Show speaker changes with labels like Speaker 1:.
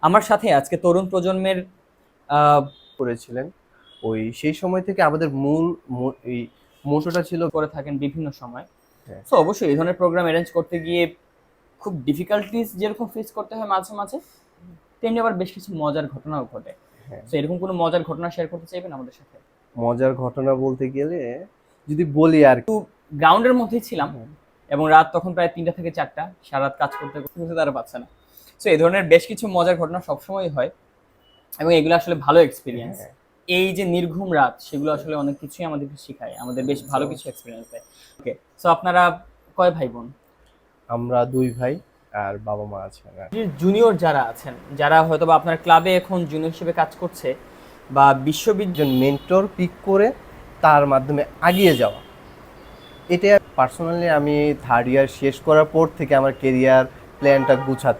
Speaker 1: আমার সাথে আজকে তরুণ প্রজন্মের আহ,
Speaker 2: করেছিলেন। সেই সময় থেকে আমাদের মূল এই মোটোটা ছিল।
Speaker 1: করে থাকেন বিভিন্ন সময়।
Speaker 2: হ্যাঁ,
Speaker 1: তো অবশ্যই এই ধরনের প্রোগ্রাম অ্যারেঞ্জ করতে গিয়ে খুব ডিফিকাল্টিস যেরকম ফেস করতে হয় মাঝে মাঝে, তেমনি আবার বেশ কিছু মজার ঘটনাও ঘটে।
Speaker 2: হ্যাঁ।
Speaker 1: তো এরকম কোনো মজার ঘটনা শেয়ার করতে চাইবেন আমাদের সাথে?
Speaker 2: মজার ঘটনা বলতে গেলে যদি বলি আর কি।
Speaker 1: গ্রাউন্ডের মধ্যেই ছিলাম
Speaker 2: হ্যাঁ,
Speaker 1: এবং রাত তখন প্রায় 3টা থেকে 4টা, সারা রাত কাজ করতে করতে করতে তারা পাচ্ছে না। তো এই ধরনের বেশ কিছু মজার ঘটনা সবসময় হয় এবং এগুলো আসলে ভালো এক্সপিরিয়েন্স।
Speaker 2: হ্যাঁ,
Speaker 1: এই যে নির্ঘুম রাত, সেগুলো আসলে অনেক কিছুই আমাদেরকে শেখায়, আমাদের বেশ ভালো কিছু এক্সপিরিয়েন্স দেয়। ওকে, সো আপনারা কয় ভাই বোন?
Speaker 2: আমরা 2 ভাই আর বাবা-মা আছেন।
Speaker 1: জুনিয়র যারা আছেন, যারা হয়তো বা আপনার ক্লাবে এখন জুনিয়র হিসেবে কাজ করছে বা বিশ্ববিদ্যালয়,
Speaker 2: একজন মেন্টর পিক করে তার মাধ্যমে এগিয়ে যাওয়া। এটা পার্সোনালি আমি 3rd ইয়ার শেষ করার পর থেকে আমার কেরিয়ার প্ল্যানটা গুছাচ্ছি।